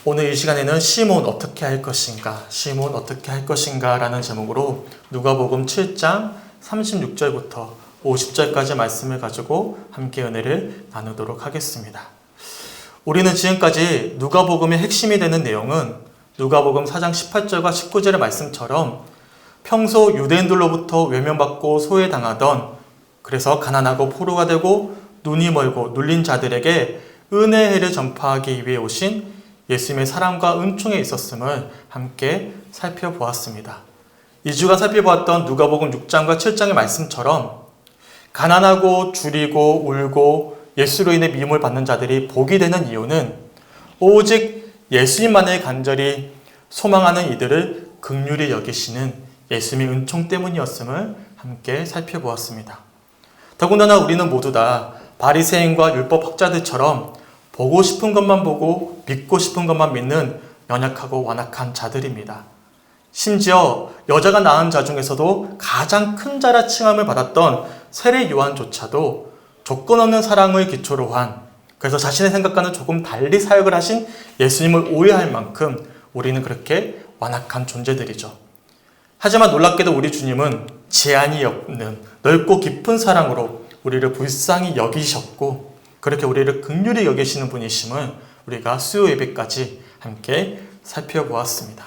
오늘 이 시간에는 시몬 어떻게 할 것인가, 시몬 어떻게 할 것인가 라는 제목으로 누가복음 7장 36절부터 50절까지 말씀을 가지고 함께 은혜를 나누도록 하겠습니다. 우리는 지금까지 누가복음의 핵심이 되는 내용은 누가복음 4장 18절과 19절의 말씀처럼 평소 유대인들로부터 외면받고 소외당하던, 그래서 가난하고 포로가 되고 눈이 멀고 눌린 자들에게 은혜의 해를 전파하기 위해 오신 예수님의 사랑과 은총에 있었음을 함께 살펴보았습니다. 2주간 살펴보았던 누가복음 6장과 7장의 말씀처럼 가난하고 줄이고 울고 예수로 인해 미움을 받는 자들이 복이 되는 이유는 오직 예수님만을 간절히 소망하는 이들을 긍휼히 여기시는 예수님의 은총 때문이었음을 함께 살펴보았습니다. 더군다나 우리는 모두 다 바리새인과 율법학자들처럼 보고 싶은 것만 보고 믿고 싶은 것만 믿는 연약하고 완악한 자들입니다. 심지어 여자가 낳은 자 중에서도 가장 큰 자라 칭함을 받았던 세례 요한조차도 조건 없는 사랑을 기초로 한, 그래서 자신의 생각과는 조금 달리 사역을 하신 예수님을 오해할 만큼 우리는 그렇게 완악한 존재들이죠. 하지만 놀랍게도 우리 주님은 제한이 없는 넓고 깊은 사랑으로 우리를 불쌍히 여기셨고, 그렇게 우리를 긍휼히 여기시는 분이심을 우리가 수요 예배까지 함께 살펴보았습니다.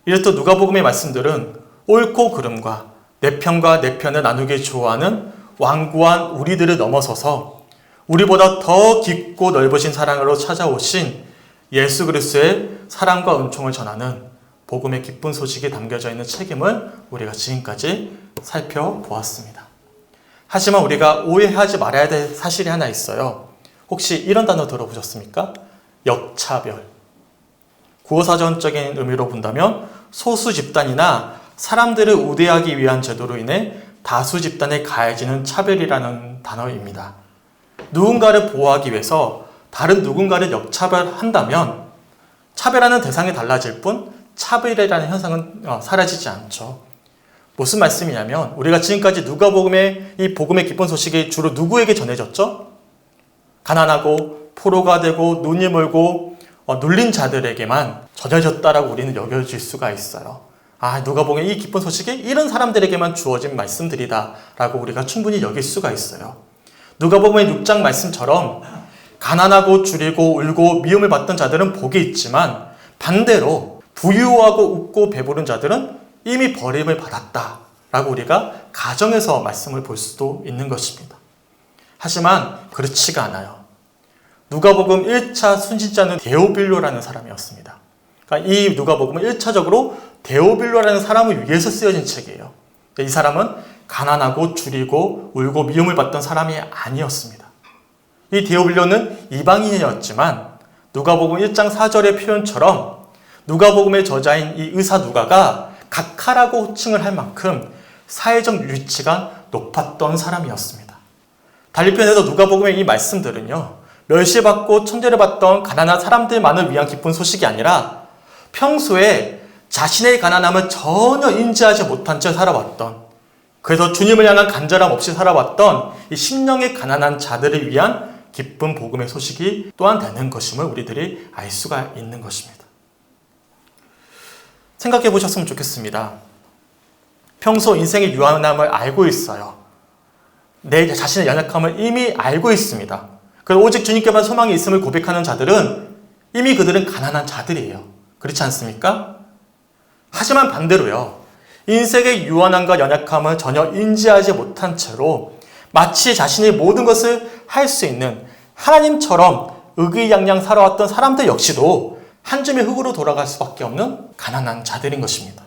이렇듯 누가복음의 말씀들은 옳고 그름과 내 편과 내 편을 나누기 좋아하는 완고한 우리들을 넘어서서 우리보다 더 깊고 넓으신 사랑으로 찾아오신 예수 그리스도의 사랑과 은총을 전하는 복음의 기쁜 소식이 담겨져 있는 책임을 우리가 지금까지 살펴보았습니다. 하지만 우리가 오해하지 말아야 될 사실이 하나 있어요. 혹시 이런 단어 들어보셨습니까? 역차별. 구어사전적인 의미로 본다면 소수 집단이나 사람들을 우대하기 위한 제도로 인해 다수 집단에 가해지는 차별이라는 단어입니다. 누군가를 보호하기 위해서 다른 누군가를 역차별한다면 차별하는 대상이 달라질 뿐 차별이라는 현상은 사라지지 않죠. 무슨 말씀이냐면 우리가 지금까지 누가복음의 이 복음의 기쁜 소식이 주로 누구에게 전해졌죠? 가난하고 포로가 되고 눈이 멀고 눌린 자들에게만 전해졌다라고 우리는 여겨질 수가 있어요. 누가복음의 이 기쁜 소식이 이런 사람들에게만 주어진 말씀들이다 라고 우리가 충분히 여길 수가 있어요. 누가복음의 6장 말씀처럼 가난하고 줄이고 울고 미움을 받던 자들은 복이 있지만 반대로 부유하고 웃고 배부른 자들은 이미 버림을 받았다라고 우리가 가정에서 말씀을 볼 수도 있는 것입니다. 하지만 그렇지가 않아요. 누가복음 1차 순신자는 데오빌로라는 사람이었습니다. 그러니까 이 누가복음은 1차적으로 데오빌로라는 사람을 위해서 쓰여진 책이에요. 이 사람은 가난하고 줄이고 울고 미움을 받던 사람이 아니었습니다. 이 데오빌로는 이방인이었지만 누가복음 1장 4절의 표현처럼 누가복음의 저자인 이 의사 누가가 각하라고 호칭을 할 만큼 사회적 위치가 높았던 사람이었습니다. 달리 표현해서 누가복음의 이 말씀들은요, 멸시받고 천대를 받던 가난한 사람들만을 위한 기쁜 소식이 아니라 평소에 자신의 가난함을 전혀 인지하지 못한 채 살아왔던, 그래서 주님을 향한 간절함 없이 살아왔던 이 심령의 가난한 자들을 위한 기쁜 복음의 소식이 또한 되는 것임을 우리들이 알 수가 있는 것입니다. 생각해 보셨으면 좋겠습니다. 평소 인생의 유한함을 알고 있어요. 내 자신의 연약함을 이미 알고 있습니다. 그리고 오직 주님께만 소망이 있음을 고백하는 자들은 이미 그들은 가난한 자들이에요. 그렇지 않습니까? 하지만 반대로요, 인생의 유한함과 연약함을 전혀 인지하지 못한 채로 마치 자신이 모든 것을 할 수 있는 하나님처럼 의기양양 살아왔던 사람들 역시도 한 줌의 흙으로 돌아갈 수밖에 없는 가난한 자들인 것입니다.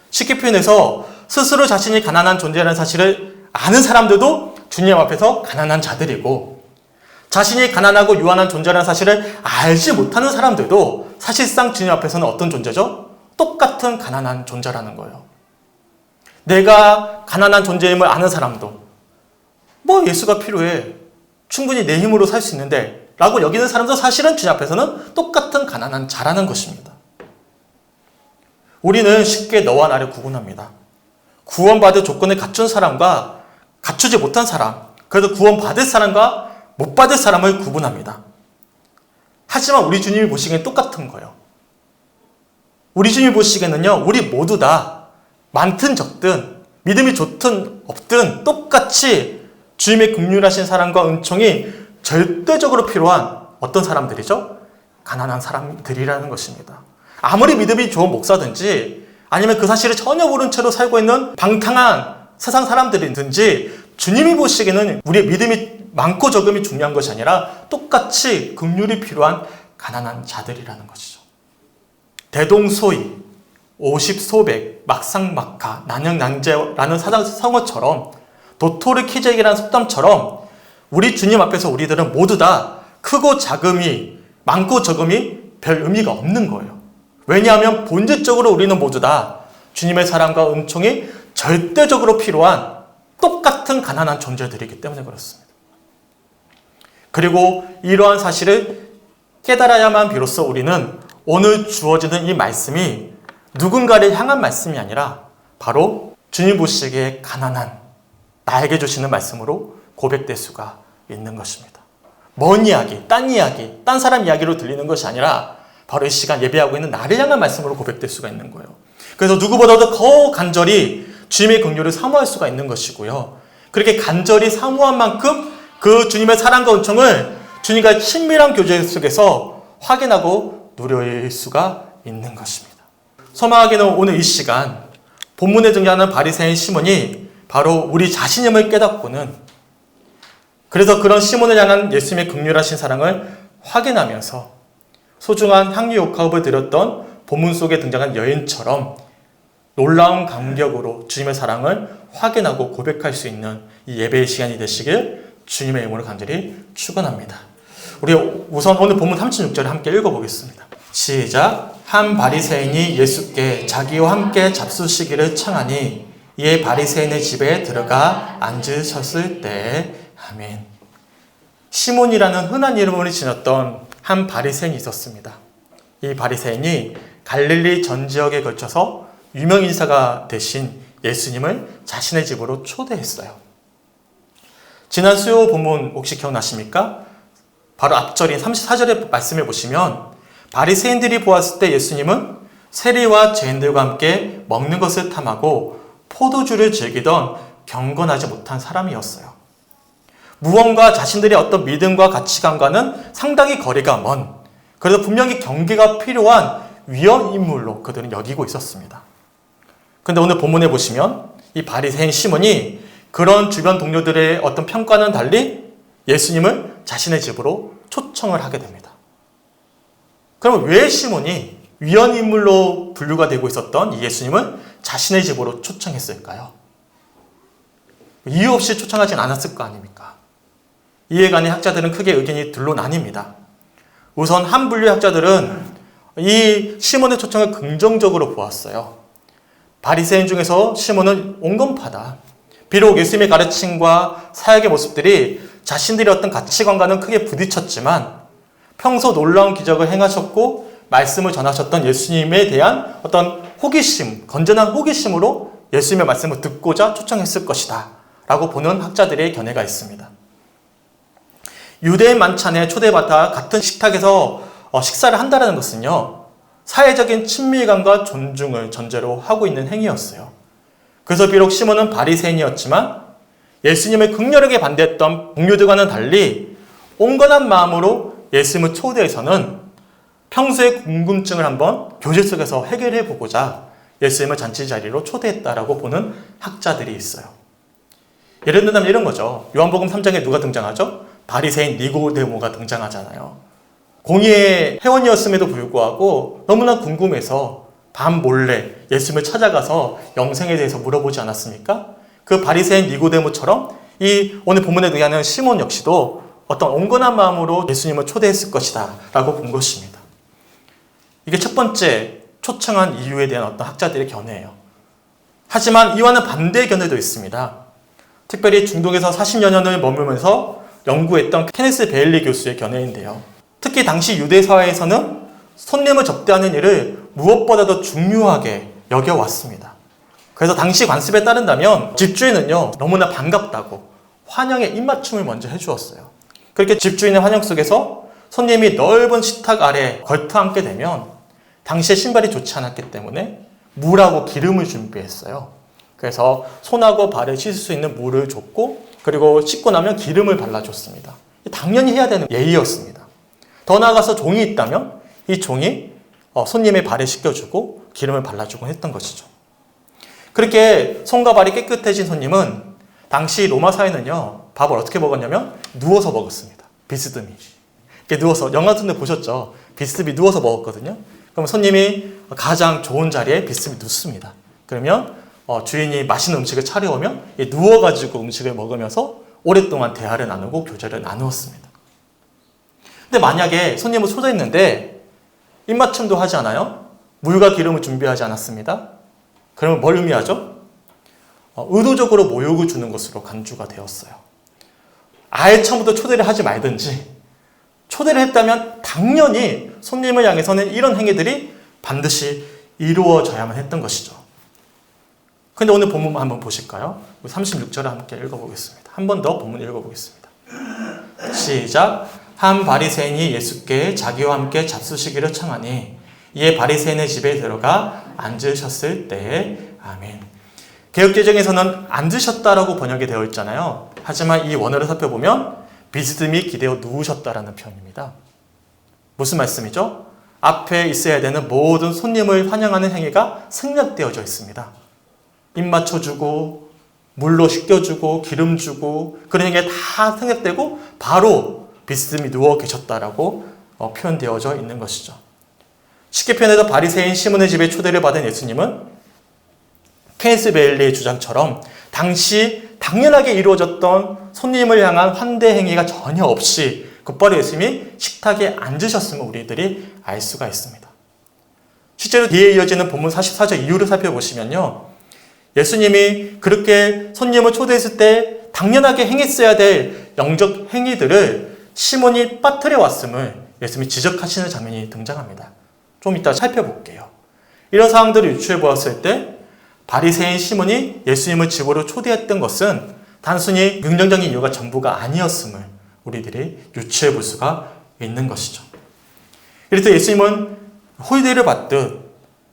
쉽게 표현해서 스스로 자신이 가난한 존재라는 사실을 아는 사람들도 주님 앞에서 가난한 자들이고, 자신이 가난하고 유한한 존재라는 사실을 알지 못하는 사람들도 사실상 주님 앞에서는 어떤 존재죠? 똑같은 가난한 존재라는 거예요. 내가 가난한 존재임을 아는 사람도 예수가 필요해, 충분히 내 힘으로 살 수 있는데 라고 여기는 사람도 사실은 주님 앞에서는 똑같은 가난한 자라는 것입니다. 우리는 쉽게 너와 나를 구분합니다. 구원받을 조건을 갖춘 사람과 갖추지 못한 사람, 그래도 구원받을 사람과 못 받을 사람을 구분합니다. 하지만 우리 주님이 보시기엔 똑같은 거예요. 우리 주님이 보시기에는요, 우리 모두 다 많든 적든 믿음이 좋든 없든 똑같이 주님의 긍휼하신 사랑과 은총이 절대적으로 필요한 어떤 사람들이죠? 가난한 사람들이라는 것입니다. 아무리 믿음이 좋은 목사든지 아니면 그 사실을 전혀 모른 채로 살고 있는 방탕한 세상 사람들이든지 주님이 보시기에는 우리의 믿음이 많고 적음이 중요한 것이 아니라 똑같이 긍휼이 필요한 가난한 자들이라는 것이죠. 대동소이, 오십소백, 막상막하, 난영난제라는 성어처럼 도토르키제기라는 속담처럼 우리 주님 앞에서 우리들은 모두 다 크고 작음이 많고 적음이 별 의미가 없는 거예요. 왜냐하면 본질적으로 우리는 모두 다 주님의 사랑과 은총이 절대적으로 필요한 똑같은 가난한 존재들이기 때문에 그렇습니다. 그리고 이러한 사실을 깨달아야만 비로소 우리는 오늘 주어지는 이 말씀이 누군가를 향한 말씀이 아니라 바로 주님 보시기에 가난한 나에게 주시는 말씀으로 고백될 수가 있는 것입니다. 먼 이야기, 딴 사람 이야기로 들리는 것이 아니라 바로 이 시간 예배하고 있는 나를 향한 말씀으로 고백될 수가 있는 거예요. 그래서 누구보다도 더 간절히 주님의 긍휼을 사모할 수가 있는 것이고요. 그렇게 간절히 사모한 만큼 그 주님의 사랑과 은총을 주님과의 친밀한 교제 속에서 확인하고 누릴 수가 있는 것입니다. 소망하기는 오늘 이 시간 본문에 등장하는 바리새인 시몬이 바로 우리 자신임을 깨닫고는 그래서 그런 시몬을 향한 예수님의 긍휼하신 사랑을 확인하면서 소중한 향유 옥합을 드렸던 본문 속에 등장한 여인처럼 놀라운 감격으로 주님의 사랑을 확인하고 고백할 수 있는 이 예배의 시간이 되시길 주님의 이름으로 간절히 축원합니다. 우리 우선 오늘 본문 36절을 함께 읽어보겠습니다. 시작. 한 바리새인이 예수께 자기와 함께 잡수시기를 청하니 이에 바리새인의 집에 들어가 앉으셨을 때 아멘. 시몬이라는 흔한 이름으로 지녔던 한 바리새인이 있었습니다. 이 바리새인이 갈릴리 전 지역에 걸쳐서 유명 인사가 되신 예수님을 자신의 집으로 초대했어요. 지난 수요 본문 혹시 기억나십니까? 바로 앞절인 34절의 말씀을 보시면 바리새인들이 보았을 때 예수님은 세리와 죄인들과 함께 먹는 것을 탐하고 포도주를 즐기던 경건하지 못한 사람이었어요. 무언가 자신들의 어떤 믿음과 가치관과는 상당히 거리가 먼, 그래서 분명히 경계가 필요한 위험 인물로 그들은 여기고 있었습니다. 그런데 오늘 본문에 보시면 이 바리새인 시몬이 그런 주변 동료들의 어떤 평가는 달리 예수님을 자신의 집으로 초청을 하게 됩니다. 그러면 왜 시몬이 위험 인물로 분류가 되고 있었던 이 예수님을 자신의 집으로 초청했을까요? 이유 없이 초청하진 않았을 거 아닙니까? 이에 관해 학자들은 크게 의견이 둘로 나뉩니다. 우선 한 분류의 학자들은 이 시몬의 초청을 긍정적으로 보았어요. 바리새인 중에서 시몬은 온건파다. 비록 예수님의 가르침과 사역의 모습들이 자신들의 어떤 가치관과는 크게 부딪혔지만 평소 놀라운 기적을 행하셨고 말씀을 전하셨던 예수님에 대한 어떤 호기심, 건전한 호기심으로 예수님의 말씀을 듣고자 초청했을 것이다 라고 보는 학자들의 견해가 있습니다. 유대인 만찬에 초대받아 같은 식탁에서 식사를 한다는 것은요, 사회적인 친밀감과 존중을 전제로 하고 있는 행위였어요. 그래서 비록 시몬은 바리새인이었지만 예수님을 극렬하게 반대했던 동료들과는 달리 온건한 마음으로 예수님을 초대해서는 평소의 궁금증을 한번 교제 속에서 해결해 보고자 예수님을 잔치 자리로 초대했다라고 보는 학자들이 있어요. 예를 들면 이런 거죠. 요한복음 3장에 누가 등장하죠? 바리새인 니고데모가 등장하잖아요. 공의의 회원이었음에도 불구하고 너무나 궁금해서 밤 몰래 예수님을 찾아가서 영생에 대해서 물어보지 않았습니까? 그 바리새인 니고데모처럼 이 오늘 본문에 등장하는 시몬 역시도 어떤 온건한 마음으로 예수님을 초대했을 것이다 라고 본 것입니다. 이게 첫 번째 초청한 이유에 대한 어떤 학자들의 견해예요. 하지만 이와는 반대의 견해도 있습니다. 특별히 중동에서 40여 년을 머물면서 연구했던 케네스 베일리 교수의 견해인데요. 특히 당시 유대 사회에서는 손님을 접대하는 일을 무엇보다도 중요하게 여겨왔습니다. 그래서 당시 관습에 따른다면 집주인은요, 너무나 반갑다고 환영의 입맞춤을 먼저 해주었어요. 그렇게 집주인의 환영 속에서 손님이 넓은 식탁 아래 걸터 앉게 되면 당시에 신발이 좋지 않았기 때문에 물하고 기름을 준비했어요. 그래서 손하고 발을 씻을 수 있는 물을 줬고 그리고 씻고 나면 기름을 발라줬습니다. 당연히 해야 되는 예의였습니다. 더 나아가서 종이 있다면 이 종이 손님의 발을 씻겨주고 기름을 발라주고 했던 것이죠. 그렇게 손과 발이 깨끗해진 손님은 당시 로마 사회는요, 밥을 어떻게 먹었냐면 누워서 먹었습니다. 비스듬히. 이렇게 누워서, 영화 같은 데 보셨죠? 비스듬히 누워서 먹었거든요. 그럼 손님이 가장 좋은 자리에 비스듬히 눕습니다. 그러면 주인이 맛있는 음식을 차려오면 누워가지고 음식을 먹으면서 오랫동안 대화를 나누고 교제를 나누었습니다. 근데 만약에 손님을 초대했는데 입맞춤도 하지 않아요? 물과 기름을 준비하지 않았습니다. 그러면 뭘 의미하죠? 의도적으로 모욕을 주는 것으로 간주가 되었어요. 아예 처음부터 초대를 하지 말든지 초대를 했다면 당연히 손님을 향해서는 이런 행위들이 반드시 이루어져야만 했던 것이죠. 근데 오늘 본문 한번 보실까요? 36절을 함께 읽어보겠습니다. 한 번 더 본문 읽어보겠습니다. 시작. 한 바리새인이 예수께 자기와 함께 잡수시기를 청하니 이에 바리새인의 집에 들어가 앉으셨을 때에 아멘. 개역개정에서는 앉으셨다라고 번역이 되어 있잖아요. 하지만 이 원어를 살펴보면 비스듬히 기대어 누우셨다라는 표현입니다. 무슨 말씀이죠? 앞에 있어야 되는 모든 손님을 환영하는 행위가 생략되어져 있습니다. 입 맞춰주고 물로 씻겨주고 기름 주고 그런 행위가 다 생략되고 바로 비스듬히 누워 계셨다라고 표현되어져 있는 것이죠. 쉽게 표현해서 바리새인 시몬의 집에 초대를 받은 예수님은 케네스 베일리의 주장처럼 당시 당연하게 이루어졌던 손님을 향한 환대 행위가 전혀 없이 곧바로 예수님이 식탁에 앉으셨음을 우리들이 알 수가 있습니다. 실제로 뒤에 이어지는 본문 44절 이후를 살펴보시면요, 예수님이 그렇게 손님을 초대했을 때 당연하게 행했어야 될 영적 행위들을 시몬이 빠뜨려 왔음을 예수님이 지적하시는 장면이 등장합니다. 좀 이따 살펴볼게요. 이런 상황들을 유추해 보았을 때 바리새인 시몬이 예수님을 집으로 초대했던 것은 단순히 긍정적인 이유가 전부가 아니었음을 우리들이 유추해 볼 수가 있는 것이죠. 이래서 예수님은 호의를 받듯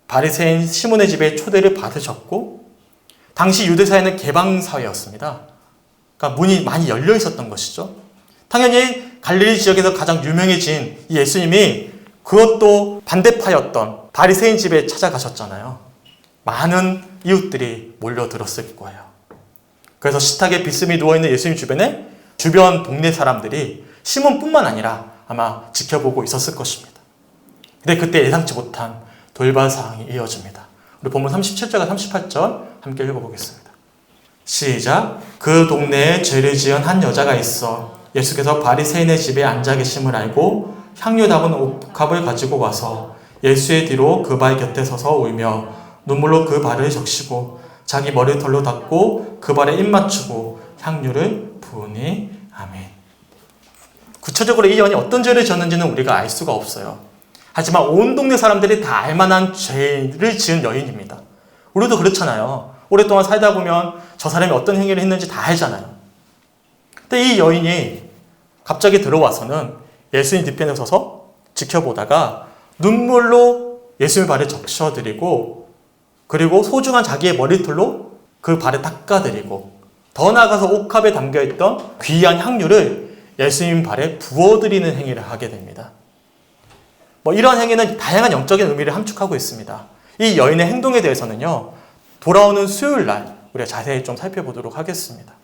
바리새인 시몬의 집에 초대를 받으셨고 당시 유대사회는 개방사회였습니다. 그러니까 문이 많이 열려 있었던 것이죠. 당연히 갈릴리 지역에서 가장 유명해진 이 예수님이 그것도 반대파였던 바리새인 집에 찾아가셨잖아요. 많은 이웃들이 몰려들었을 거예요. 그래서 식탁에 비스듬히 누워있는 예수님 주변에 주변 동네 사람들이 시몬뿐만 아니라 아마 지켜보고 있었을 것입니다. 근데 그때 예상치 못한 돌발 사항이 이어집니다. 우리 본문 37절과 38절 함께 읽어보겠습니다. 시작. 그 동네에 죄를 지은 한 여자가 있어 예수께서 바리새인의 집에 앉아 계심을 알고 향유 담은 옥합을 가지고 와서 예수의 뒤로 그 발 곁에 서서 울며 눈물로 그 발을 적시고 자기 머리털로 닦고 그 발에 입 맞추고 향유를 부으니 아멘. 구체적으로 이 여인이 어떤 죄를 지었는지는 우리가 알 수가 없어요. 하지만 온 동네 사람들이 다 알만한 죄를 지은 여인입니다. 우리도 그렇잖아요. 오랫동안 살다 보면 저 사람이 어떤 행위를 했는지 다 알잖아요. 근데 이 여인이 갑자기 들어와서는 예수님 뒤편에 서서 지켜보다가 눈물로 예수님 발에 적셔드리고 그리고 소중한 자기의 머리털로 그 발에 닦아드리고 더 나아가서 옥합에 담겨있던 귀한 향유를 예수님 발에 부어드리는 행위를 하게 됩니다. 이런 행위는 다양한 영적인 의미를 함축하고 있습니다. 이 여인의 행동에 대해서는요, 돌아오는 수요일 날 우리가 자세히 좀 살펴보도록 하겠습니다.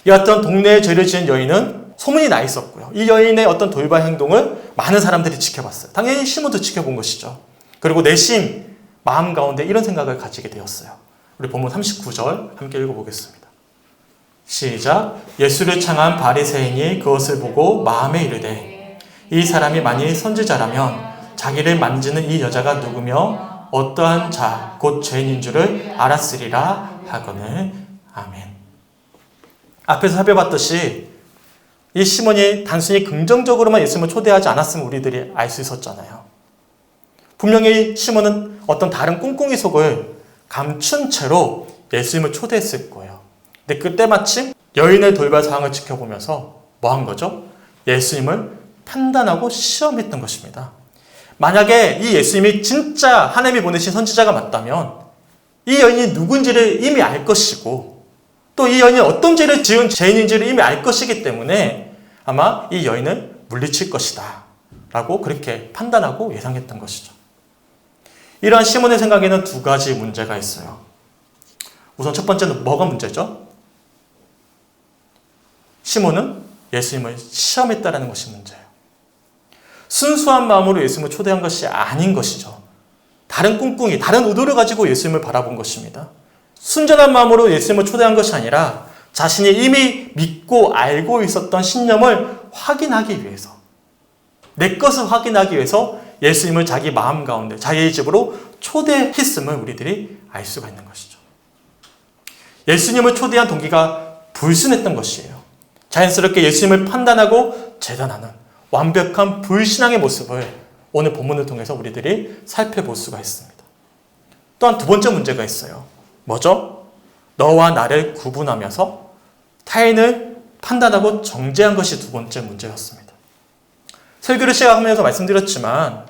이 어떤 동네에 죄를 지은 여인은 소문이 나 있었고요. 이 여인의 어떤 돌발 행동을 많은 사람들이 지켜봤어요. 당연히 시몬도 지켜본 것이죠. 그리고 내심 마음 가운데 이런 생각을 가지게 되었어요. 우리 본문 39절 함께 읽어보겠습니다. 시작. 예수를 향한 바리새인이 그것을 보고 마음에 이르되 이 사람이 만일 선지자라면 자기를 만지는 이 여자가 누구며 어떠한 자 곧 죄인인 줄을 알았으리라 하거늘 아멘. 앞에서 살펴봤듯이 이 시몬이 단순히 긍정적으로만 예수님을 초대하지 않았으면 우리들이 알 수 있었잖아요. 분명히 시몬은 어떤 다른 꿍꿍이 속을 감춘 채로 예수님을 초대했을 거예요. 근데 그때 마침 여인의 돌발 상황을 지켜보면서 뭐 한 거죠? 예수님을 판단하고 시험했던 것입니다. 만약에 이 예수님이 진짜 하나님이 보내신 선지자가 맞다면 이 여인이 누군지를 이미 알 것이고 또 이 여인이 어떤 죄를 지은 죄인인지를 이미 알 것이기 때문에 아마 이 여인을 물리칠 것이다 라고 그렇게 판단하고 예상했던 것이죠. 이러한 시몬의 생각에는 두 가지 문제가 있어요. 우선 첫 번째는 뭐가 문제죠? 시몬은 예수님을 시험했다라는 것이 문제예요. 순수한 마음으로 예수님을 초대한 것이 아닌 것이죠. 다른 꿍꿍이, 다른 의도를 가지고 예수님을 바라본 것입니다. 순전한 마음으로 예수님을 초대한 것이 아니라 자신이 이미 믿고 알고 있었던 신념을 확인하기 위해서, 내 것을 확인하기 위해서 예수님을 자기 마음 가운데, 자기의 집으로 초대했음을 우리들이 알 수가 있는 것이죠. 예수님을 초대한 동기가 불순했던 것이에요. 자연스럽게 예수님을 판단하고 재단하는 완벽한 불신앙의 모습을 오늘 본문을 통해서 우리들이 살펴볼 수가 있습니다. 또한 두 번째 문제가 있어요. 뭐죠? 너와 나를 구분하면서 타인을 판단하고 정죄한 것이 두 번째 문제였습니다. 설교를 시작하면서 말씀드렸지만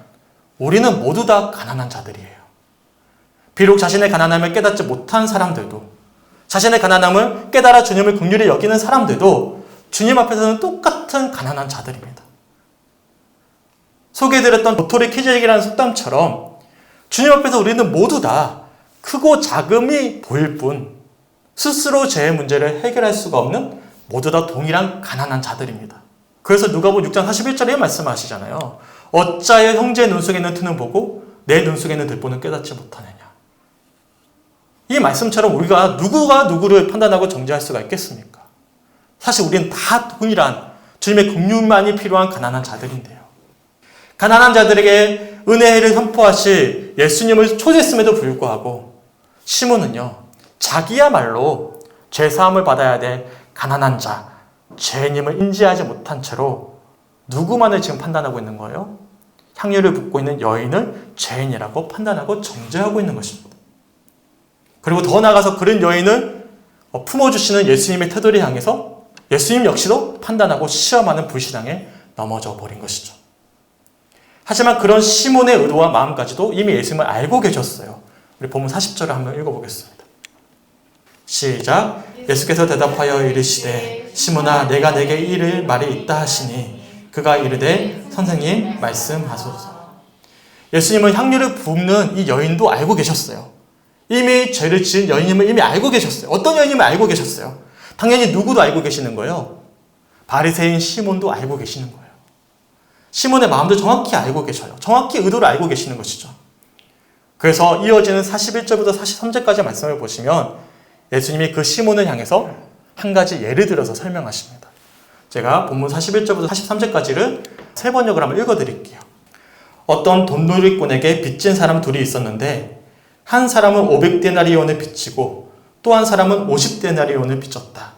우리는 모두 다 가난한 자들이에요. 비록 자신의 가난함을 깨닫지 못한 사람들도, 자신의 가난함을 깨달아 주님을 긍휼히 여기는 사람들도 주님 앞에서는 똑같은 가난한 자들입니다. 소개해드렸던 도토리 키재기라는 속담처럼 주님 앞에서 우리는 모두 다 크고 작음이 보일 뿐 스스로 제 문제를 해결할 수가 없는 모두 다 동일한 가난한 자들입니다. 그래서 누가복음 6장 41절에 말씀하시잖아요. 어찌하여 형제의 눈 속에 있는 트는 보고 내 눈 속에 있는 들보는 깨닫지 못하느냐. 이 말씀처럼 우리가 누구가 누구를 판단하고 정죄할 수가 있겠습니까? 사실 우리는 다 동일한 주님의 긍휼만이 필요한 가난한 자들인데요. 가난한 자들에게 은혜를 선포하실 예수님을 초대했음에도 불구하고 시몬은요, 자기야말로 죄사함을 받아야 될 가난한 자, 죄인임을 인지하지 못한 채로 누구만을 지금 판단하고 있는 거예요? 향유를 붓고 있는 여인을 죄인이라고 판단하고 정죄하고 있는 것입니다. 그리고 더 나아가서 그런 여인을 품어주시는 예수님의 태도를 향해서 예수님 역시도 판단하고 시험하는 불신앙에 넘어져 버린 것이죠. 하지만 그런 시몬의 의도와 마음까지도 이미 예수님을 알고 계셨어요. 우리 본문 40절을 한번 읽어보겠습니다. 시작. 예수께서 대답하여 이르시되 시몬아 내가 내게 이를 말이 있다 하시니 그가 이르되 선생님 말씀하소서. 예수님은 향유를 붓는 이 여인도 알고 계셨어요. 이미 죄를 지은 여인임을 이미 알고 계셨어요. 어떤 여인임을 알고 계셨어요. 당연히 누구도 알고 계시는 거예요. 바리새인 시몬도 알고 계시는 거예요. 시몬의 마음도 정확히 알고 계셔요. 정확히 의도를 알고 계시는 것이죠. 그래서 이어지는 41절부터 43절까지 말씀을 보시면 예수님이 그 시몬을 향해서 한 가지 예를 들어서 설명하십니다. 제가 본문 41절부터 43절까지를 세 번역을 한번 읽어드릴게요. 어떤 돈놀이꾼에게 빚진 사람 둘이 있었는데 한 사람은 500데나리온을 빚지고 또 한 사람은 50데나리온을 빚졌다.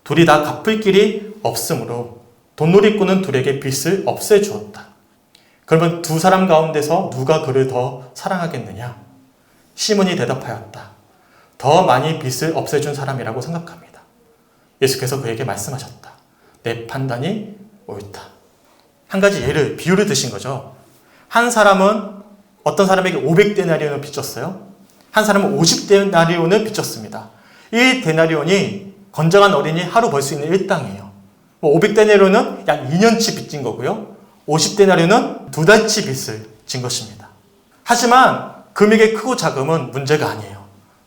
둘이 다 갚을 길이 없으므로 돈놀이꾼은 둘에게 빚을 없애주었다. 그러면 두 사람 가운데서 누가 그를 더 사랑하겠느냐? 시몬이 대답하였다. 더 많이 빚을 없애준 사람이라고 생각합니다. 예수께서 그에게 말씀하셨다. 내 판단이 옳다. 한 가지 예를, 비유를 드신 거죠. 한 사람은 어떤 사람에게 500데나리온을 빚졌어요. 한 사람은 50데나리온을 빚졌습니다. 이 데나리온이 건장한 어린이 하루 벌 수 있는 일당이에요. 500데나리온은 약 2년치 빚진 거고요. 50데나리온은 2달치 빚을 진 것입니다. 하지만 금액의 크고 작음은 문제가 아니에요.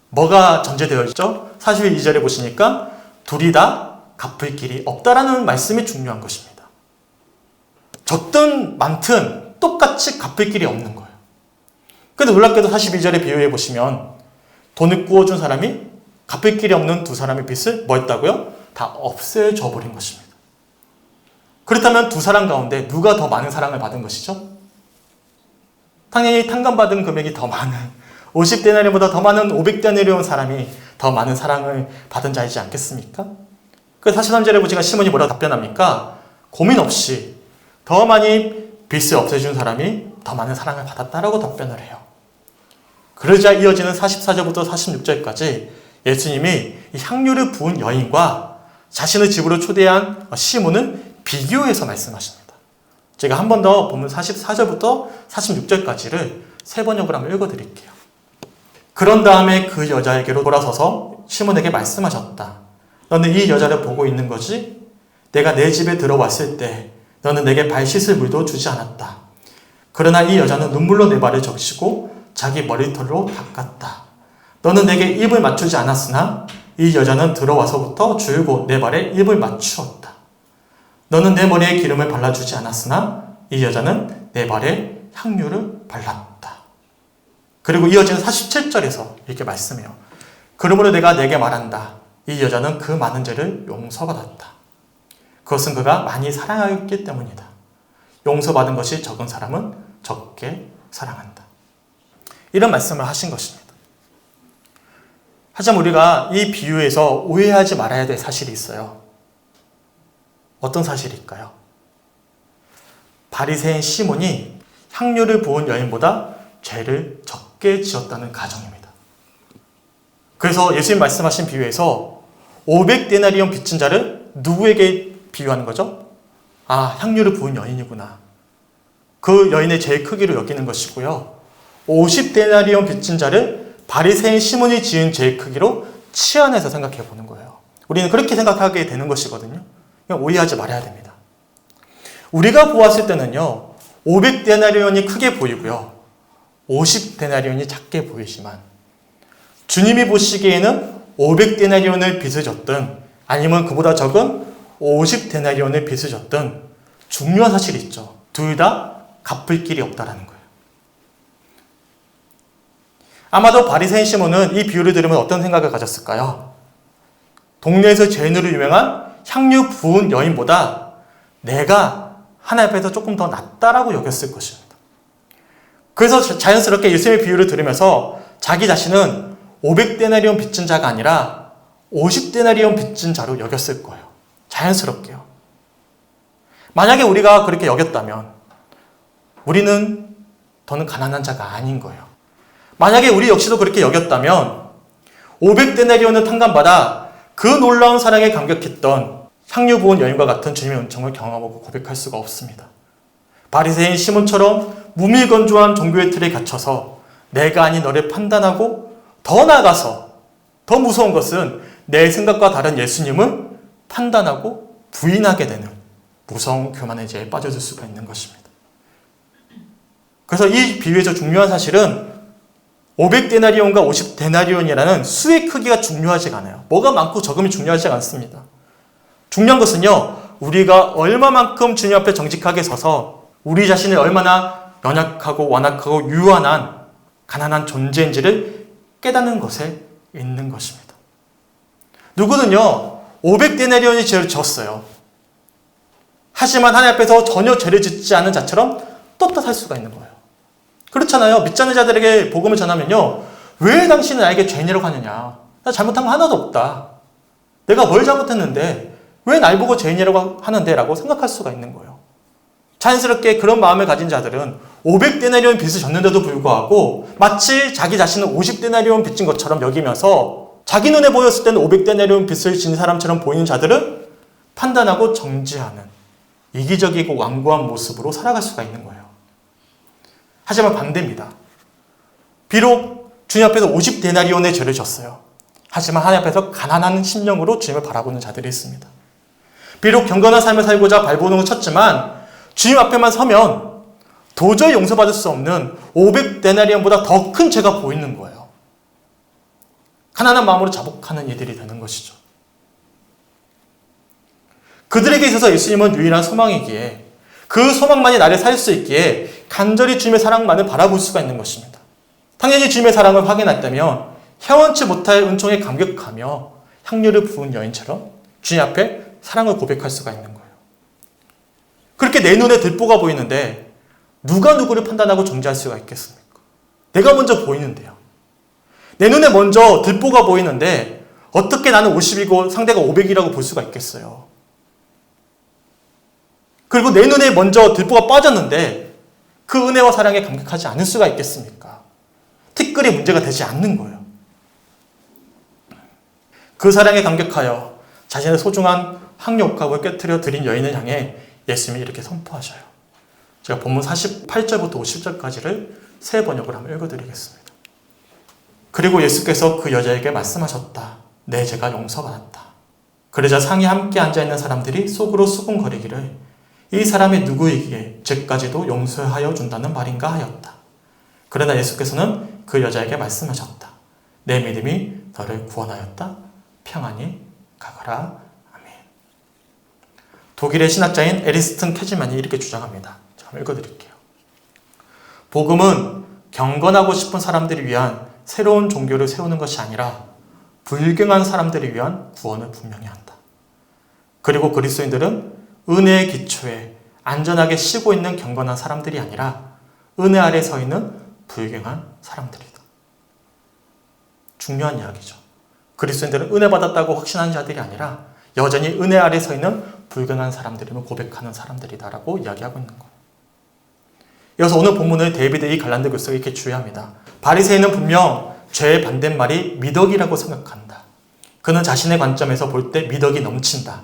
뭐가 전제되어 있죠? 42절에 보시니까 둘이 다 갚을 길이 없다라는 말씀이 중요한 것입니다. 적든 많든 똑같이 갚을 길이 없는 거예요. 근데 놀랍게도 42절에 비유해 보시면 돈을 구워준 사람이 갚을 길이 없는 두 사람의 빚을 뭐 했다고요? 다 없애줘 버린 것입니다. 그렇다면 두 사람 가운데 누가 더 많은 사랑을 받은 것이죠? 당연히 탕감받은 금액이 더 많은 50데나리온보다 더 많은 500데나리온 사람이 더 많은 사랑을 받은 자이지 않겠습니까? 그 43절에 보시니까 시몬이 뭐라고 답변합니까? 고민 없이 더 많이 빚을 없애준 사람이 더 많은 사랑을 받았다라고 답변을 해요. 그러자 이어지는 44절부터 46절까지 예수님이 이 향유를 부은 여인과 자신의 집으로 초대한 시몬을 비교해서 말씀하십니다. 제가 한 번 더 본문 44절부터 46절까지를 세 번역을 한번 읽어드릴게요. 그런 다음에 그 여자에게로 돌아서서 시몬에게 말씀하셨다. 너는 이 여자를 보고 있는 거지? 내가 내 집에 들어왔을 때 너는 내게 발 씻을 물도 주지 않았다. 그러나 이 여자는 눈물로 내 발을 적시고 자기 머리털로 닦았다. 너는 내게 입을 맞추지 않았으나 이 여자는 들어와서부터 줄곧 내 발에 입을 맞추었다. 너는 내 머리에 기름을 발라주지 않았으나 이 여자는 내 발에 향유를 발랐다. 그리고 이어지는 47절에서 이렇게 말씀해요. 그러므로 내가 내게 말한다. 이 여자는 그 많은 죄를 용서받았다. 그것은 그가 많이 사랑하였기 때문이다. 용서받은 것이 적은 사람은 적게 사랑한다. 이런 말씀을 하신 것입니다. 하지만 우리가 이 비유에서 오해하지 말아야 될 사실이 있어요. 어떤 사실일까요? 바리새인 시몬이 향유를 부은 여인보다 죄를 적게 지었다는 가정입니다. 그래서 예수님 말씀하신 비유에서 500데나리온 빚진 자를 누구에게 비유하는 거죠? 아, 향유를 부은 여인이구나. 그 여인의 죄의 크기로 여기는 것이고요. 50데나리온 빚진 자를 바리새인 시몬이 지은 죄의 크기로 치환해서 생각해 보는 거예요. 우리는 그렇게 생각하게 되는 것이거든요. 그냥 오해하지 말아야 됩니다. 우리가 보았을 때는요, 500데나리온이 크게 보이고요, 50데나리온이 작게 보이지만 주님이 보시기에는 500데나리온을 빚을 졌든 아니면 그보다 적은 50데나리온을 빚을 졌든 중요한 사실이 있죠. 둘 다 갚을 길이 없다라는 거예요. 아마도 바리새인 시몬은 이 비유를 들으면 어떤 생각을 가졌을까요? 동네에서 제인으로 유명한 향유 부은 여인보다 내가 하나님 앞에서 조금 더 낫다라고 여겼을 것입니다. 그래서 자연스럽게 예수님의 비유를 들으면서 자기 자신은 500데나리온 빚진 자가 아니라 50데나리온 빚진 자로 여겼을 거예요. 자연스럽게요. 만약에 우리가 그렇게 여겼다면 우리는 더는 가난한 자가 아닌 거예요. 만약에 우리 역시도 그렇게 여겼다면 500데나리온을 탕감받아 그 놀라운 사랑에 감격했던 향유 부은 여인과 같은 주님의 은총을 경험하고 고백할 수가 없습니다. 바리새인 시몬처럼 무미건조한 종교의 틀에 갇혀서 내가 아닌 너를 판단하고 더 나아가서 더 무서운 것은 내 생각과 다른 예수님을 판단하고 부인하게 되는 무서운 교만의 죄에 빠져들 수가 있는 것입니다. 그래서 이 비유에서 중요한 사실은 500데나리온과 50데나리온이라는 수의 크기가 중요하지가 않아요. 뭐가 많고 적음이 중요하지 않습니다. 중요한 것은요, 우리가 얼마만큼 주님 앞에 정직하게 서서 우리 자신을 얼마나 연약하고 완악하고 유한한 가난한 존재인지를 깨닫는 것에 있는 것입니다. 누구는요, 500데나리온이 죄를 지었어요. 하지만 하나님 앞에서 전혀 죄를 짓지 않은 자처럼 떳떳할 수가 있는 거예요. 그렇잖아요. 믿지 않는 자들에게 복음을 전하면요, 왜 당신은 나에게 죄인이라고 하느냐? 나 잘못한 거 하나도 없다. 내가 뭘 잘못했는데 왜 날 보고 죄인이라고 하는데? 라고 생각할 수가 있는 거예요. 자연스럽게 그런 마음을 가진 자들은 500데나리온 빚을 졌는데도 불구하고 마치 자기 자신은 50데나리온 빚진 것처럼 여기면서 자기 눈에 보였을 때는 500데나리온 빚을 진 사람처럼 보이는 자들은 판단하고 정죄하는 이기적이고 완고한 모습으로 살아갈 수가 있는 거예요. 하지만 반대입니다. 비록 주님 앞에서 50데나리온의 죄를 졌어요. 하지만 하나님 앞에서 가난한 심령으로 주님을 바라보는 자들이 있습니다. 비록 경건한 삶을 살고자 발버둥을 쳤지만 주님 앞에만 서면 도저히 용서받을 수 없는 500데나리온보다 더 큰 죄가 보이는 거예요. 가난한 마음으로 자복하는 이들이 되는 것이죠. 그들에게 있어서 예수님은 유일한 소망이기에 그 소망만이 나를 살 수 있기에 간절히 주님의 사랑만을 바라볼 수가 있는 것입니다. 당연히 주님의 사랑을 확인했다면 헤어치 못할 은총에 감격하며 향유를 부은 여인처럼 주님 앞에 사랑을 고백할 수가 있는 거예요. 그렇게 내 눈에 들보가 보이는데 누가 누구를 판단하고 정죄할 수가 있겠습니까? 내가 먼저 보이는데요. 내 눈에 먼저 들보가 보이는데 어떻게 나는 50이고 상대가 500이라고 볼 수가 있겠어요? 그리고 내 눈에 먼저 들보가 빠졌는데 그 은혜와 사랑에 감격하지 않을 수가 있겠습니까? 티끌이 문제가 되지 않는 거예요. 그 사랑에 감격하여 자신의 소중한 향유옥합을 깨트려 드린 여인을 향해 예수님이 이렇게 선포하셔요. 제가 본문 48절부터 50절까지를 새 번역을 한번 읽어드리겠습니다. 그리고 예수께서 그 여자에게 말씀하셨다. 내 죄가 용서받았다. 그러자 상에 함께 앉아있는 사람들이 속으로 수군거리기를 이 사람이 누구이기에 죄까지도 용서하여 준다는 말인가 하였다. 그러나 예수께서는 그 여자에게 말씀하셨다. 내 믿음이 너를 구원하였다. 평안히 가거라. 아멘. 독일의 신학자인 에리스튼 캐지만이 이렇게 주장합니다. 제가 한번 읽어드릴게요. 복음은 경건하고 싶은 사람들을 위한 새로운 종교를 세우는 것이 아니라 불경한 사람들을 위한 구원을 분명히 한다. 그리고 그리스도인들은 은혜의 기초에 안전하게 쉬고 있는 경건한 사람들이 아니라 은혜 아래 서 있는 불경한 사람들이다. 중요한 이야기죠. 그리스도인들은 은혜 받았다고 확신하는 자들이 아니라 여전히 은혜 아래 서 있는 불경한 사람들임을 고백하는 사람들이다라고 이야기하고 있는 거예요. 이어서 오늘 본문을 데이비드 E. 갈란드 교수가 이렇게 주의합니다. 바리새인은 분명 죄의 반대말이 미덕이라고 생각한다. 그는 자신의 관점에서 볼 때 미덕이 넘친다.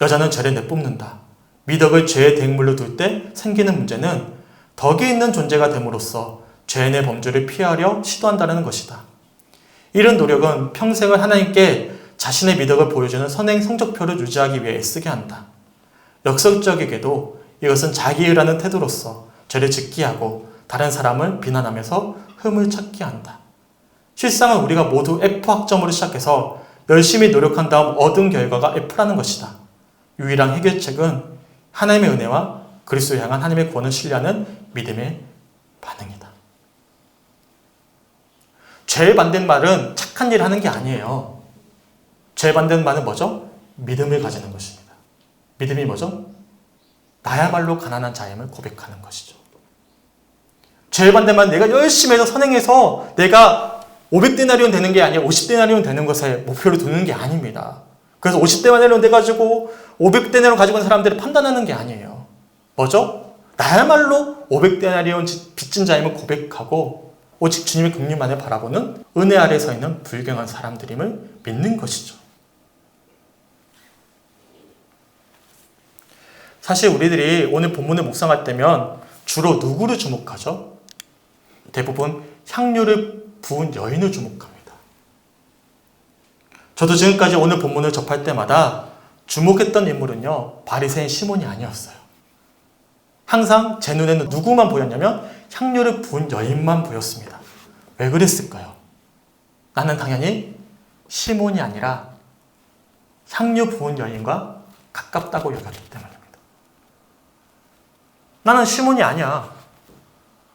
여자는 죄를 내뿜는다. 미덕을 죄의 대물로 둘 때 생기는 문제는 덕이 있는 존재가 됨으로써 죄의 범죄를 피하려 시도한다는 것이다. 이런 노력은 평생을 하나님께 자신의 미덕을 보여주는 선행 성적표를 유지하기 위해 애쓰게 한다. 역설적이게도 이것은 자기의라는 태도로서 죄를 짓게 하고 다른 사람을 비난하면서 흠을 찾게 한다. 실상은 우리가 모두 F학점으로 시작해서 열심히 노력한 다음 얻은 결과가 F라는 것이다. 유일한 해결책은 하나님의 은혜와 그리스도를 향한 하나님의 구원을 신뢰하는 믿음의 반응이다. 죄의 반대말은 착한 일을 하는 게 아니에요. 죄의 반대말은 뭐죠? 믿음을 가지는 것입니다. 믿음이 뭐죠? 나야말로 가난한 자임을 고백하는 것이죠. 죄의 반대말은 내가 열심히 해서 선행해서 내가 500데나리온 되는 게 아니라 50데나리온 되는 것에 목표를 두는 게 아닙니다. 그래서 50데나리온 돼가지고 500데나리온 가지고 있는 사람들을 판단하는 게 아니에요. 뭐죠? 나야말로 500데나리온 빚진 자임을 고백하고 오직 주님의 긍휼만을 바라보는 은혜 아래 서 있는 불경한 사람들임을 믿는 것이죠. 사실 우리들이 오늘 본문을 묵상할 때면 주로 누구를 주목하죠? 대부분 향유를 부은 여인을 주목합니다. 저도 지금까지 오늘 본문을 접할 때마다 주목했던 인물은요, 바리새인 시몬이 아니었어요. 항상 제 눈에는 누구만 보였냐면 향유를 부은 여인만 보였습니다. 왜 그랬을까요? 나는 당연히 시몬이 아니라 향유 부은 여인과 가깝다고 여겼기 때문입니다. 나는 시몬이 아니야.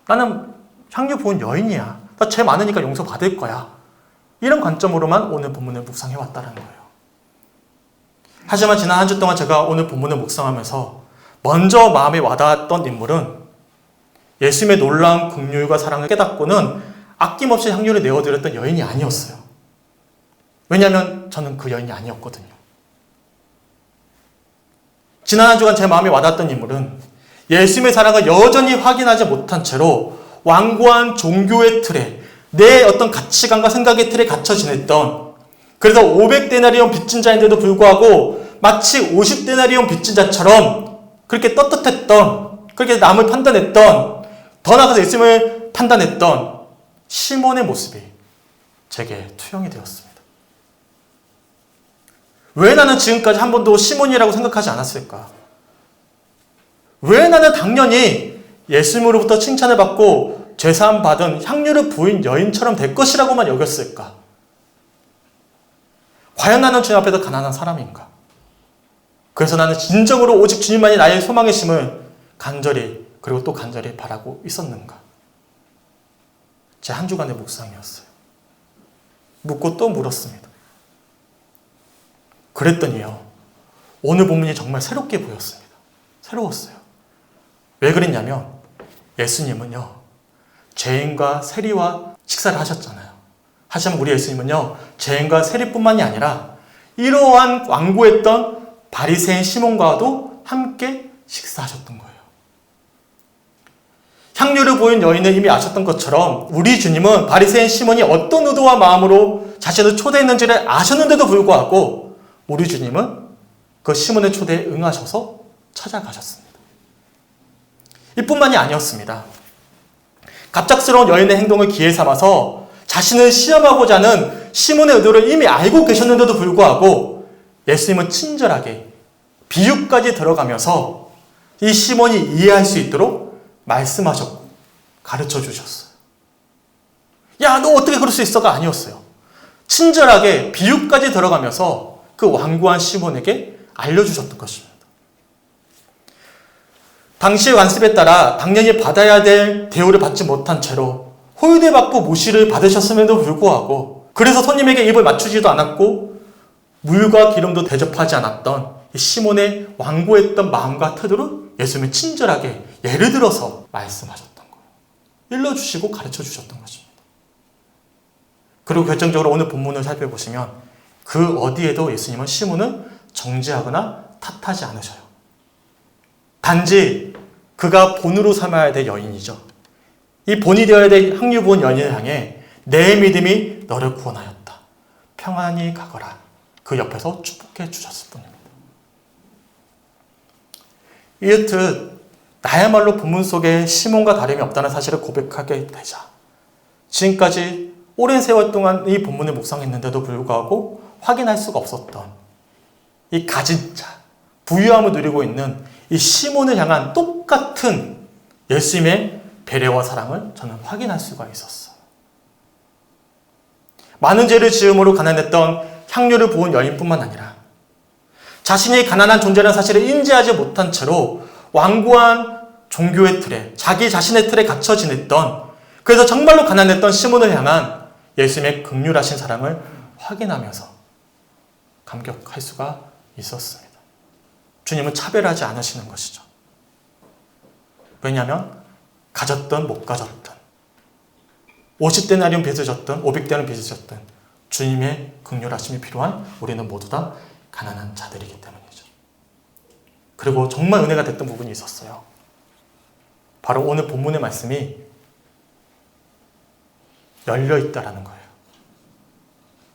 나는 향유 부은 여인이야. 나 죄 많으니까 용서 받을 거야. 이런 관점으로만 오늘 본문을 묵상해왔다는 거예요. 하지만 지난 한 주 동안 제가 오늘 본문을 묵상하면서 먼저 마음에 와닿았던 인물은 예수님의 놀라운 긍휼과 사랑을 깨닫고는 아낌없이 향유를 내어드렸던 여인이 아니었어요. 왜냐하면 저는 그 여인이 아니었거든요. 지난 한 주간 제 마음에 와닿았던 인물은 예수님의 사랑을 여전히 확인하지 못한 채로 완고한 종교의 틀에 내 어떤 가치관과 생각의 틀에 갇혀 지냈던, 그래서 500데나리온 빚진 자인데도 불구하고 마치 50데나리온 빚진 자처럼 그렇게 떳떳했던, 그렇게 남을 판단했던, 더 나아가서 예수님을 판단했던 시몬의 모습이 제게 투영이 되었습니다. 왜 나는 지금까지 한 번도 시몬이라고 생각하지 않았을까? 왜 나는 당연히 예수님으로부터 칭찬을 받고 죄사함 받은 향유를 부인 여인처럼 될 것이라고만 여겼을까? 과연 나는 주님 앞에서 가난한 사람인가? 그래서 나는 진정으로 오직 주님만이 나의 소망의 심을 간절히, 그리고 또 간절히 바라고 있었는가? 제 한 주간의 묵상이었어요. 묻고 또 물었습니다. 그랬더니요, 오늘 본문이 정말 새롭게 보였습니다. 새로웠어요. 왜 그랬냐면 예수님은요, 죄인과 세리와 식사를 하셨잖아요. 하지만 우리 예수님은요, 죄인과 세리뿐만이 아니라 이러한 완고했던 바리새인 시몬과도 함께 식사하셨던 거예요. 향유를 보인 여인을 이미 아셨던 것처럼 우리 주님은 바리새인 시몬이 어떤 의도와 마음으로 자신을 초대했는지를 아셨는데도 불구하고 우리 주님은 그 시몬의 초대에 응하셔서 찾아가셨습니다. 이뿐만이 아니었습니다. 갑작스러운 여인의 행동을 기회 삼아서 자신을 시험하고자 하는 시몬의 의도를 이미 알고 계셨는데도 불구하고 예수님은 친절하게 비유까지 들어가면서 이 시몬이 이해할 수 있도록 말씀하셨고 가르쳐 주셨어요. 야, 너 어떻게 그럴 수 있어가 아니었어요. 친절하게 비유까지 들어가면서 그 완고한 시몬에게 알려주셨던 것입니다. 당시의 관습에 따라 당연히 받아야 될 대우를 받지 못한 채로 호유대받고 무시를 받으셨음에도 불구하고, 그래서 손님에게 입을 맞추지도 않았고 물과 기름도 대접하지 않았던 이 시몬의 완고했던 마음과 태도를 예수님이 친절하게 예를 들어서 말씀하셨던 거예요. 일러주시고 가르쳐 주셨던 것입니다. 그리고 결정적으로 오늘 본문을 살펴보시면 그 어디에도 예수님은 시몬을 정죄하거나 탓하지 않으셔요. 단지 그가 본으로 삼아야 될 여인이죠. 이 본이 되어야 될 향유 부은 여인을 향해 내 믿음이 너를 구원하였다, 평안히 가거라, 그 옆에서 축복해 주셨을 뿐입니다. 이렇듯 나야말로 본문 속에 시몬과 다름이 없다는 사실을 고백하게 되자 지금까지 오랜 세월 동안 이 본문을 묵상했는데도 불구하고 확인할 수가 없었던 이 가진 자, 부유함을 누리고 있는 이 시몬을 향한 똑같은 예수님의 배려와 사랑을 저는 확인할 수가 있었어요. 많은 죄를 지음으로 가난했던 향유를 부은 여인뿐만 아니라 자신이 가난한 존재라는 사실을 인지하지 못한 채로 완고한 종교의 틀에, 자기 자신의 틀에 갇혀 지냈던, 그래서 정말로 가난했던 시몬을 향한 예수님의 긍휼하신 사랑을 확인하면서 감격할 수가 있었습니다. 주님은 차별하지 않으시는 것이죠. 왜냐하면 가졌든 못 가졌든 50데나리온 빚을 졌든 500데나리온 빚을 졌든 주님의 긍휼하심이 필요한 우리는 모두 다 가난한 자들이기 때문이죠. 그리고 정말 은혜가 됐던 부분이 있었어요. 바로 오늘 본문의 말씀이 열려있다라는 거예요.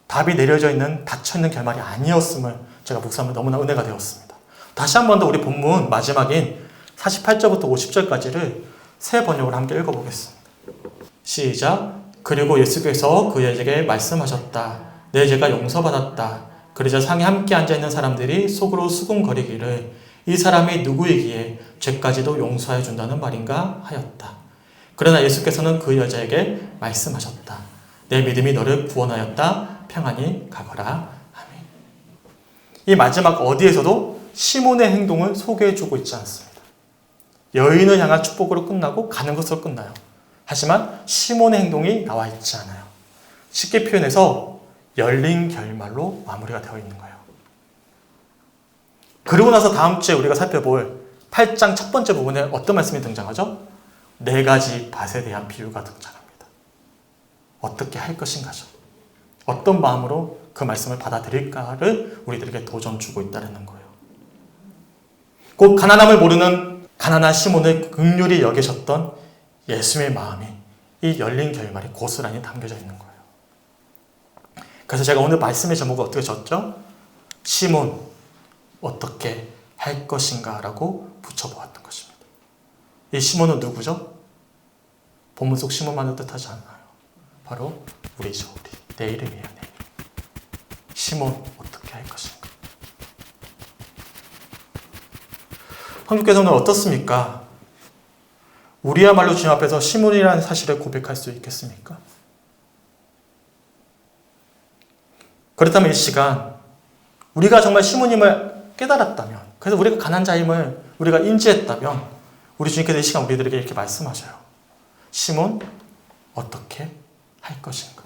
답이 내려져 있는, 닫혀있는 결말이 아니었음을 제가 묵상하면 너무나 은혜가 되었습니다. 다시 한 번 더 우리 본문 마지막인 48절부터 50절까지를 새 번역으로 함께 읽어보겠습니다. 시작. 그리고 예수께서 그에게 말씀하셨다. 내 죄가 용서받았다. 그러자 상에 함께 앉아있는 사람들이 속으로 수군거리기를 이 사람이 누구이기에 죄까지도 용서해 준다는 말인가 하였다. 그러나 예수께서는 그 여자에게 말씀하셨다. 내 믿음이 너를 구원하였다. 평안히 가거라. 아멘. 이 마지막 어디에서도 시몬의 행동을 소개해주고 있지 않습니다. 여인을 향한 축복으로 끝나고 가는 것으로 끝나요. 하지만 시몬의 행동이 나와 있지 않아요. 쉽게 표현해서 열린 결말로 마무리가 되어 있는 거예요. 그리고 나서 다음 주에 우리가 살펴볼 8장 첫 번째 부분에 어떤 말씀이 등장하죠? 4가지 밭에 대한 비유가 등장합니다. 어떻게 할 것인가죠. 어떤 마음으로 그 말씀을 받아들일까를 우리들에게 도전 주고 있다는 거예요. 곧 가난함을 모르는 가난한 시몬을 긍휼히 여기셨던 예수님의 마음이 이 열린 결말이 고스란히 담겨져 있는 거예요. 그래서 제가 오늘 말씀의 제목을 어떻게 졌죠? 시몬, 어떻게 할 것인가 라고 붙여보았던 것입니다. 이 시몬은 누구죠? 본문 속 시몬만을 뜻하지 않아요. 바로 우리죠. 우리. 내 이름이에요. 내 이름. 시몬, 어떻게 할 것인가. 성도께서는 어떻습니까? 우리야말로 주님 앞에서 시몬이라는 사실을 고백할 수 있겠습니까? 그렇다면 이 시간 우리가 정말 시몬임을 깨달았다면, 그래서 우리가 가난한 자임을 우리가 인지했다면 우리 주님께서 이 시간 우리들에게 이렇게 말씀하셔요. 시몬, 어떻게 할 것인가?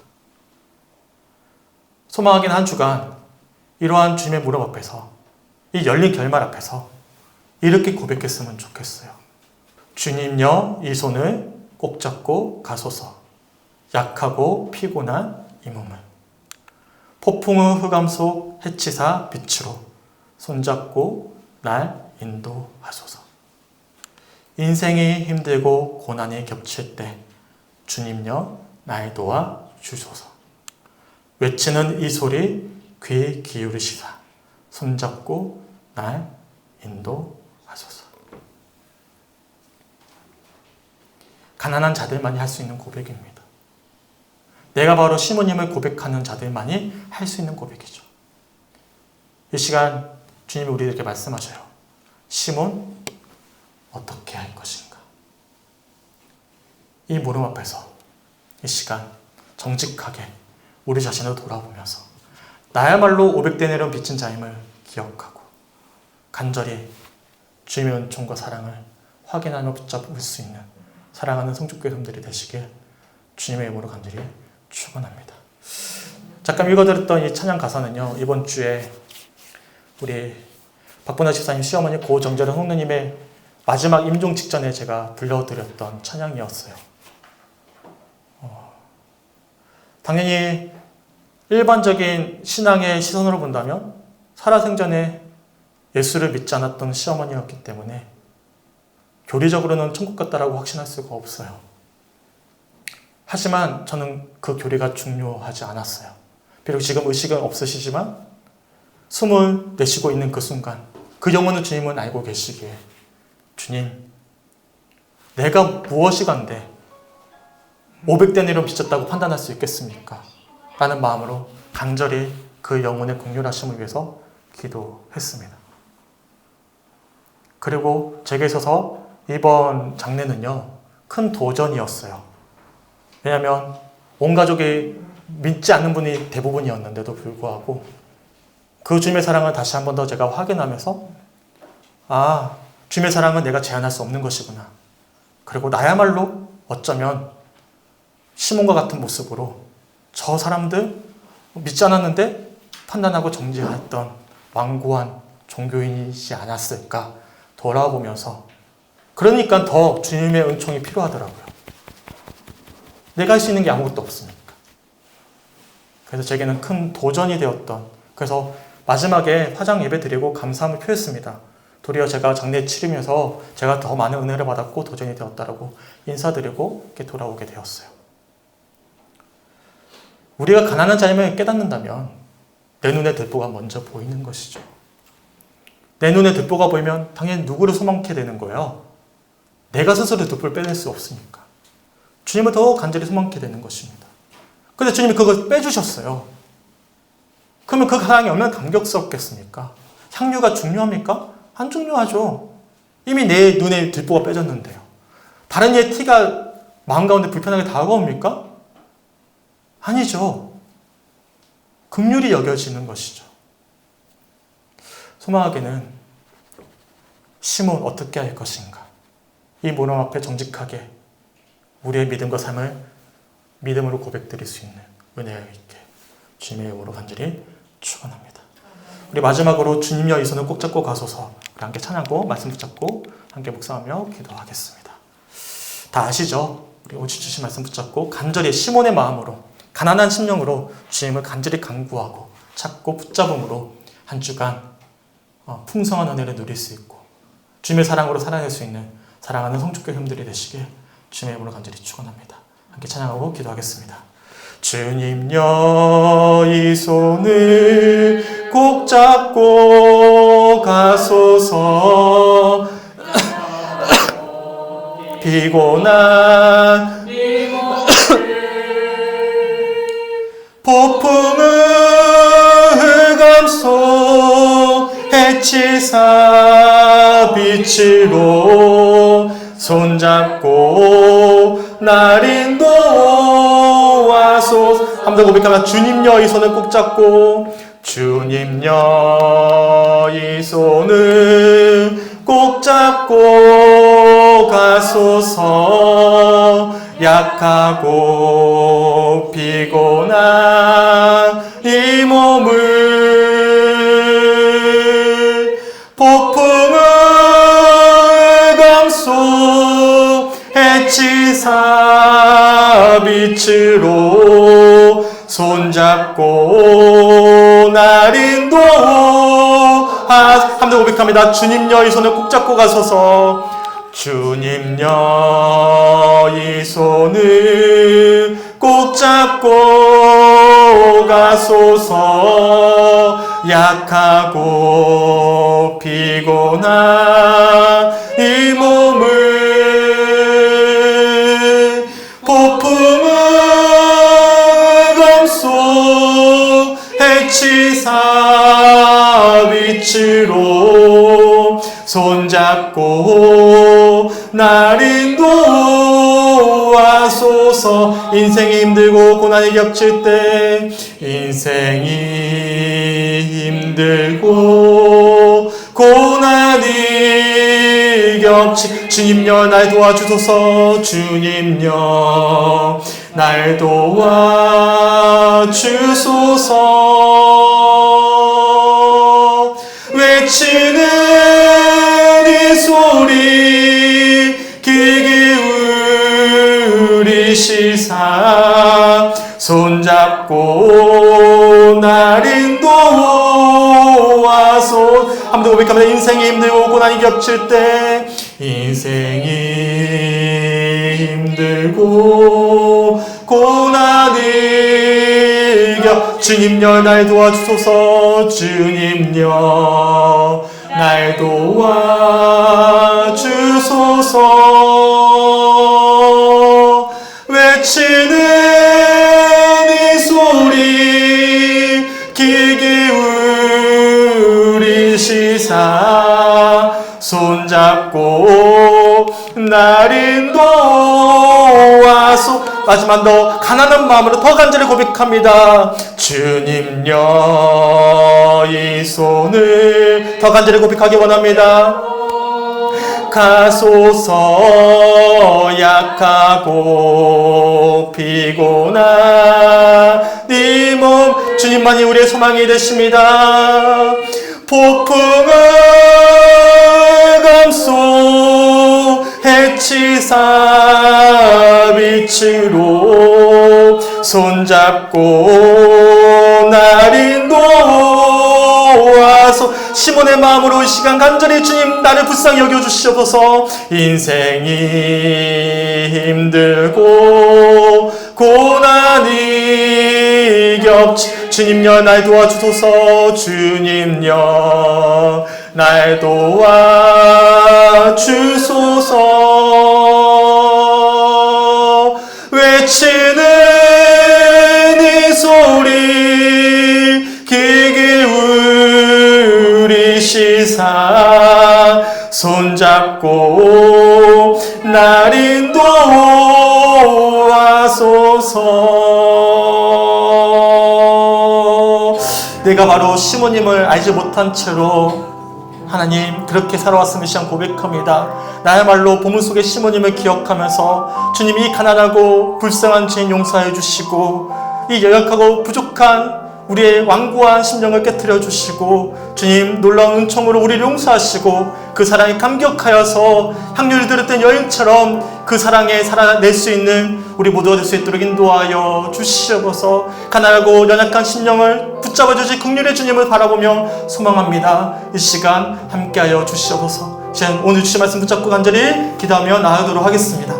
소망하긴 한 주간 이러한 주님의 무릎 앞에서, 이 열린 결말 앞에서 이렇게 고백했으면 좋겠어요. 주님여, 이 손을 꼭 잡고 가소서. 약하고 피곤한 이 몸을 폭풍의 흑암 속 해치사 빛으로 손잡고 날 인도하소서. 인생이 힘들고 고난이 겹칠 때 주님여, 날 도와 주소서. 외치는 이 소리 귀 기울이시사 손잡고 날 인도하소서. 가난한 자들만이 할 수 있는 고백입니다. 내가 바로 시몬임을 고백하는 자들만이 할 수 있는 고백이죠. 이 시간 주님이 우리에게 말씀하셔요. 시몬, 어떻게 할 것인가? 이 물음 앞에서 이 시간 정직하게 우리 자신을 돌아보면서 나야말로 500데나리온 빚진 자임을 기억하고 간절히 주님의 은총과 사랑을 확인하며 붙잡을 수 있는 사랑하는 성축교회 성들이 되시길 주님의 이름으로 간절히 축원합니다. 잠깐 읽어드렸던 이 찬양 가사는요, 이번 주에 우리 박보나 집사님 시어머니 고정절은 홍누님의 마지막 임종 직전에 제가 불러드렸던 찬양이었어요. 당연히 일반적인 신앙의 시선으로 본다면 살아생전에 예수를 믿지 않았던 시어머니였기 때문에 교리적으로는 천국 같다라고 확신할 수가 없어요. 하지만 저는 그 교리가 중요하지 않았어요. 비록 지금 의식은 없으시지만 숨을 내쉬고 있는 그 순간 그 영혼의 주님은 알고 계시기에 주님, 내가 무엇이간데 500데나리온 빚졌다고 판단할 수 있겠습니까? 라는 마음으로 간절히 그 영혼의 긍휼하심을 위해서 기도했습니다. 그리고 제게 있어서 이번 장례는요, 큰 도전이었어요. 왜냐하면 온 가족이 믿지 않는 분이 대부분이었는데도 불구하고 그 주님의 사랑을 다시 한 번 더 제가 확인하면서 주님의 사랑은 내가 제한할 수 없는 것이구나. 그리고 나야말로 어쩌면 시몬과 같은 모습으로 저 사람들 믿지 않았는데 판단하고 정죄했던 완고한 종교인이지 않았을까 돌아보면서 그러니까 더 주님의 은총이 필요하더라고요. 내가 할 수 있는 게 아무것도 없으니까. 그래서 제게는 큰 도전이 되었던, 그래서 마지막에 화장 예배 드리고 감사함을 표했습니다. 도리어 제가 장례 치르면서 제가 더 많은 은혜를 받았고 도전이 되었다라고 인사드리고 이렇게 돌아오게 되었어요. 우리가 가난한 자임을 깨닫는다면 내 눈에 들보가 먼저 보이는 것이죠. 내 눈에 들보가 보이면 당연히 누구를 소망케 되는 거예요? 내가 스스로 들보를 빼낼 수 없으니까. 주님을 더 간절히 소망케 되는 것입니다. 그런데 주님이 그걸 빼주셨어요. 그러면 그 사랑이 얼마나 감격스럽겠습니까? 향유가 중요합니까? 안 중요하죠. 이미 내 눈에 들보가 빼졌는데요. 다른 이의 티가 마음 가운데 불편하게 다가옵니까? 아니죠. 긍휼히 여겨지는 것이죠. 소망하기는 시몬 어떻게 할 것인가? 이 모름 앞에 정직하게 우리의 믿음과 삶을 믿음으로 고백드릴 수 있는 은혜가 있게 주님의 이름으로 간절히 축원합니다. 우리 마지막으로 주님여 이 손을 꼭 잡고 가소서. 우리 함께 찬양하고 말씀 붙잡고 함께 묵상하며 기도하겠습니다. 다 아시죠? 우리 오직 주신 말씀 붙잡고 간절히 시몬의 마음으로 가난한 심령으로 주님을 간절히 간구하고 찾고 붙잡음으로 한 주간 풍성한 은혜를 누릴 수 있고 주님의 사랑으로 살아낼 수 있는 사랑하는 성축교회 형들이 되시길 주님의 이름으로 간절히 축원합니다. 함께 찬양하고 기도하겠습니다. 주님여 이 손을 꼭 잡고 가소서. 피곤한 폭풍을 흑암속 해치사 빛으로 손잡고 날 인도하소서. 한번 더 고백하면 주님여 이 손을 꼭 잡고 주님여 이 손을 꼭 잡고 가소서. 약하고 피곤한 이 몸을 폭풍을 감속 해치사 빛으로 손잡고 날 인도하소서. 한번 고백합니다. 주님여 이 손을 꼭 잡고 가소서. 주님여 이 손을 꼭 잡고 가소서. 약하고 피곤한 이 몸을 빛으로 손잡고 날 인도하소서. 인생이 힘들고 고난이 겹칠 때, 인생이 힘들고 고난이 겹칠, 주님여 날 도와주소서. 주님여 날 도와주소서. 외치는 이 소리 귀 기울이시사 손잡고 날 인도하소. 한번 더 고백합니다. 인생이 힘들고 고난이 겹칠 때, 인생이 힘들고 고난이 주님여 날 도와주소서. 주님여 날 도와주소서. 외치는 이 소리 귀 기울이시사 손잡고 날 인도하소. 마지막 더 가난한 마음으로 더 간절히 고백합니다. 주님여 이 손을 더 간절히 고백하기 원합니다. 가소서 약하고 피곤한 네 몸, 주님만이 우리의 소망이 되십니다. 폭풍을 감소 해치사 빛으로 손잡고 날 인도하소. 시몬의 마음으로 이 시간 간절히 주님 나를 불쌍히 여겨주시옵소서. 인생이 힘들고 고난이 겹치, 주님여 날 도와주소서. 주님여 날 도와주소서. 외치는 이 소리 귀 기울이시사 손잡고 날 인도하소서. 내가 바로 시몬님을 알지 못한 채로 하나님 그렇게 살아왔음을 시간 고백합니다. 나야말로 보물 속의 시몬님을 기억하면서 주님 이 가난하고 불쌍한 죄인 용서해 주시고 이 연약하고 부족한 우리의 완고한 심령을 깨트려 주시고 주님 놀라운 은총으로 우리를 용서하시고 그 사랑에 감격하여서 향유를 들었던 여인처럼 그 사랑에 살아낼 수 있는 우리 모두가 될 수 있도록 인도하여 주시옵소서. 가난하고 연약한 심령을 붙잡아 주실 긍휼의 주님을 바라보며 소망합니다. 이 시간 함께하여 주시옵소서. 이제 오늘 주신 말씀 붙잡고 간절히 기도하며 나아가도록 하겠습니다.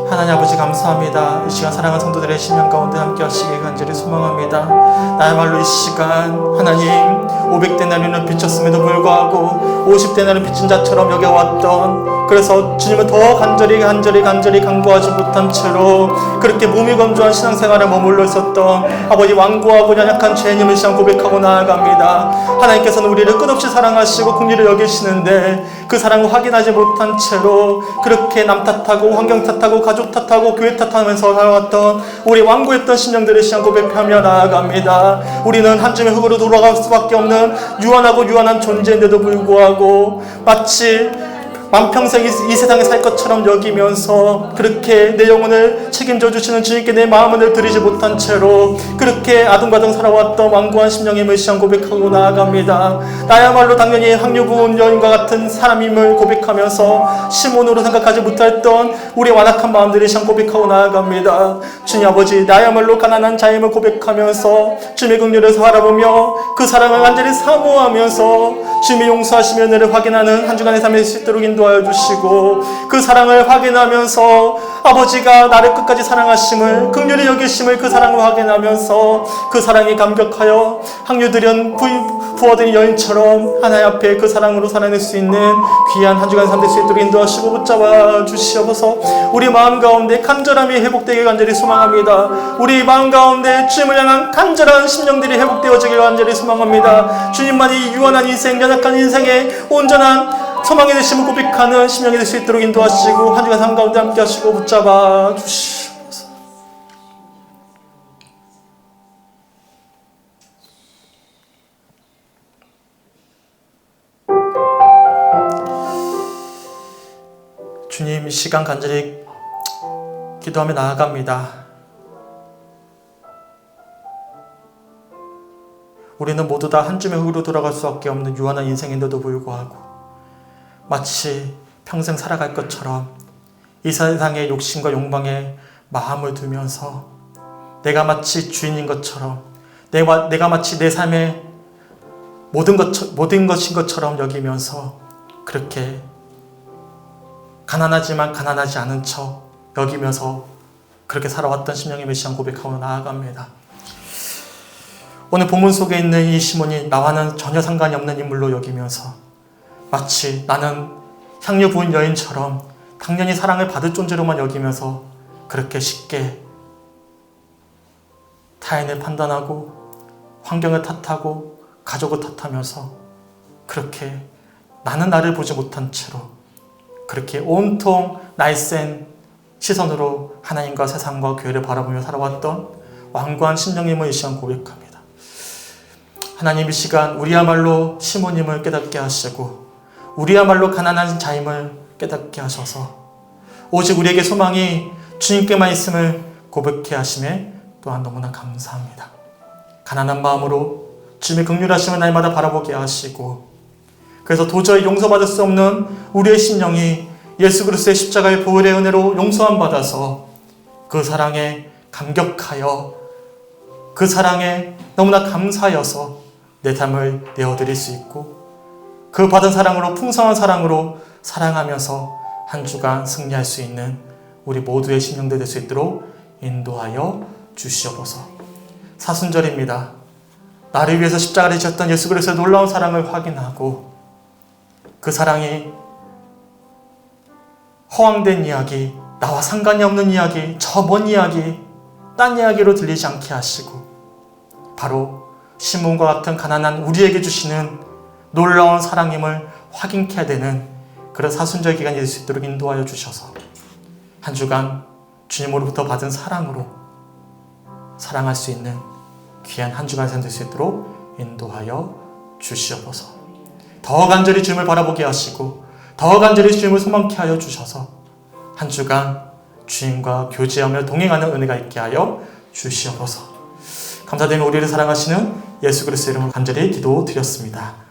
하나님 아버지 감사합니다. 이 시간 사랑하는 성도들의 심령 가운데 함께 하시길 간절히 소망합니다. 나야말로 이 시간 하나님 500데나리온을 비쳤음에도 불구하고 50데나리온 비친 자처럼 여겨왔던, 그래서 주님을 더 간절히 간구하지 못한 채로 그렇게 몸이 건조한 신앙생활에 머물러 있었던 아버지 완고하고 연약한 죄인임을 시간 고백하고 나아갑니다. 하나님께서는 우리를 끝없이 사랑하시고 긍휼히 여기시는데 그 사랑을 확인하지 못한 채로 그렇게 남 탓하고 환경 탓하고 가족 탓하고 교회 탓하면서 살아왔던 우리 완고했던 신령들의 시간 고백하며 나아갑니다. 우리는 한 줌의 흙으로 돌아갈 수밖에 없는 유한한 존재인데도 불구하고 마치 만평생 이 세상에 살 것처럼 여기면서 그렇게 내 영혼을 책임져 주시는 주님께 내 마음을 드리지 못한 채로 그렇게 아둥바둥 살아왔던 완고한 심령임을 시한 고백하고 나아갑니다. 나야말로 당연히 항류 부은 여인과 같은 사람임을 고백하면서 시몬으로 생각하지 못했던 우리 완악한 마음들이 시한 고백하고 나아갑니다. 주님 아버지, 나야말로 가난한 자임을 고백하면서 주님의 긍휼을 바라보며 그 사랑을 완전히 사모하면서 주님의 용서하시며 은혜를 확인하는 한 주간의 삶이 될 수 있도록 인도 인도하여 주시고 그 사랑을 확인하면서 아버지가 나를 끝까지 사랑하심을 긍휼히 여기심을 그 사랑을 확인하면서 그 사랑이 감격하여 항유드련 부어든 여인처럼 하나님 앞에 그 사랑으로 살아낼 수 있는 귀한 한 주간 삶 될 수 있도록 인도하시고 붙잡아 주시옵소서. 우리 마음 가운데 간절함이 회복되길 간절히 소망합니다. 우리 마음 가운데 주님을 향한 간절한 심령들이 회복되어지길 간절히 소망합니다. 주님만이 유한한 인생, 연약한 인생에 온전한 소망이 되심을 고백하는 심령이 될 수 있도록 인도하시고 한 주간 삶 가운데 함께 하시고 붙잡아 주시옵소서. 주님, 이 시간 간절히 기도하며 나아갑니다. 우리는 모두 다 한 줌의 흙으로 돌아갈 수밖에 없는 유한한 인생인데도 불구하고 마치 평생 살아갈 것처럼 이 세상의 욕심과 욕망에 마음을 두면서 내가 마치 주인인 것처럼 내가 마치 내 삶의 모든 것인 것처럼 여기면서 그렇게 가난하지만 가난하지 않은 척 여기면서 그렇게 살아왔던 심령의 메시안 고백하고 나아갑니다. 오늘 본문 속에 있는 이 시몬이 나와는 전혀 상관이 없는 인물로 여기면서 마치 나는 향유 부은 여인처럼 당연히 사랑을 받을 존재로만 여기면서 그렇게 쉽게 타인을 판단하고 환경을 탓하고 가족을 탓하면서 그렇게 나는 나를 보지 못한 채로 그렇게 온통 날쌘 시선으로 하나님과 세상과 교회를 바라보며 살아왔던 완고한 심령님을 이 시간 고백합니다. 하나님, 이 시간 우리야말로 시몬님을 깨닫게 하시고 우리야말로 가난한 자임을 깨닫게 하셔서 오직 우리에게 소망이 주님께만 있음을 고백해 하심에 또한 너무나 감사합니다. 가난한 마음으로 주님의 긍휼하심을 날마다 바라보게 하시고 그래서 도저히 용서받을 수 없는 우리의 심령이 예수 그리스도의 십자가의 보혈의 은혜로 용서함 받아서 그 사랑에 감격하여 그 사랑에 너무나 감사하여서 내 삶을 내어드릴 수 있고 그 받은 사랑으로 풍성한 사랑으로 사랑하면서 한 주간 승리할 수 있는 우리 모두의 심령들 될 수 있도록 인도하여 주시옵소서. 사순절입니다. 나를 위해서 십자가를 지셨던 예수 그리스도의 놀라운 사랑을 확인하고 그 사랑이 허황된 이야기, 나와 상관이 없는 이야기, 저 먼 이야기, 딴 이야기로 들리지 않게 하시고 바로 시몬과 같은 가난한 우리에게 주시는 놀라운 사랑임을 확인케 되는 그런 사순절 기간이 될 수 있도록 인도하여 주셔서 한 주간 주님으로부터 받은 사랑으로 사랑할 수 있는 귀한 한 주간 될 수 있도록 인도하여 주시옵소서. 더 간절히 주님을 바라보게 하시고 더 간절히 주님을 소망케 하여 주셔서 한 주간 주님과 교제하며 동행하는 은혜가 있게 하여 주시옵소서. 감사드리며 우리를 사랑하시는 예수 그리스도 이름으로 간절히 기도드렸습니다.